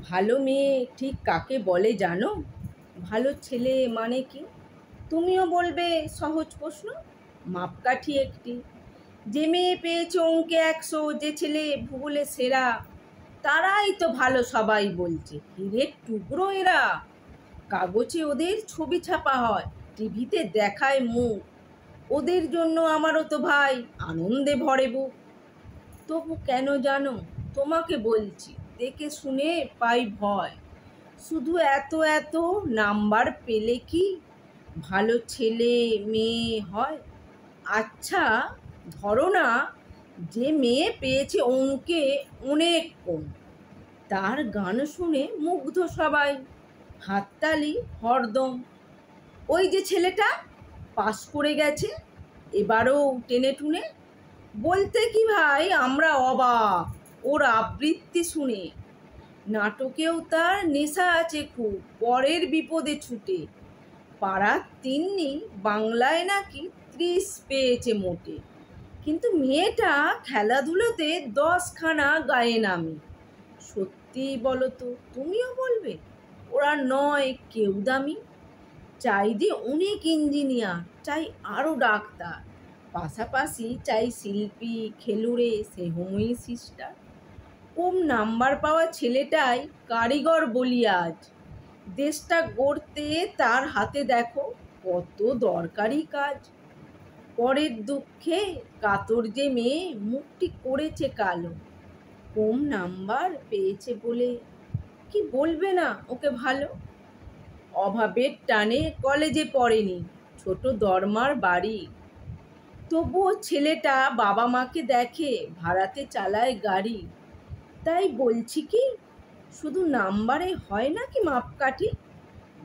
ভালো মেয়ে ঠিক কাকে বলে জানো? ভালো ছেলে মানে কি? তুমিও বলবে সহজ প্রশ্ন। মাপকাঠি একটি। যে মেয়ে পেয়েছে অঙ্কে 100, যে ছেলে ভূগোলে সেরা, তারাই তো ভালো সবাই বলছে। হীরের টুকরো এরা। কাগজে ওদের ছবি ছাপা হয়, টিভিতে দেখায় মুখ। ওদের জন্য আমারও তো ভাই আনন্দে ভরে বুক। তবু কেন জানো, তোমাকে বলছি, দেখে শুনে পাই ভয়। শুধু এত এত নাম্বার পেলে কি ভালো ছেলে মেয়ে হয়? আচ্ছা, ধরো না, যে মেয়ে পেয়েছে অঙ্কে অনেক কম, তার গান শুনে মুগ্ধ সবাই, হাততালি হরদম। ওই যে ছেলেটা পাশ করে গেছে এবারও টেনে টুনে, বলতে কি ভাই আমরা অবাক ওর আবৃত্তি শুনে। নাটকেও তার নেশা আছে খুব, পরের বিপদে ছুটে। পাড়ার তিন্নি বাংলায় নাকি 30 পেয়েছে মোটে। কিন্তু মেয়েটা খেলাধুলোতে 10খানা গায়ে নামে। সত্যি বলো তো, তুমিও বলবে ওরা নয় কেউ দামি? চাই যে অনেক ইঞ্জিনিয়ার, চাই আরও ডাক্তার, পাশাপাশি চাই শিল্পী, খেলুড়ে, সে হোমই সিস্টার। কম নাম্বার পাওয়া ছেলেটাই কারিগর বলি আজ। দেশটা গড়তে তার হাতে দেখো কত দরকারি কাজ। পরের দুঃখে কাতর যে মেয়ে মুখটি করেছে কালো। কম নাম্বার পেয়েছে বলে কি বলবে না ওকে ভালো? অভাবের টানে কলেজে পড়েনি, ছোট দরমার বাড়ি। তবুও ছেলেটা বাবা মাকে দেখে, ভাড়াতে চালায় গাড়ি। তাই বলছি কি, শুধু নাম্বারে হয় নাকি মাপকাঠি?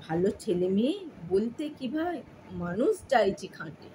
ভালো ছেলে মেয়ে বলতে কি ভাই মানুষ চাইছি খাঁটি।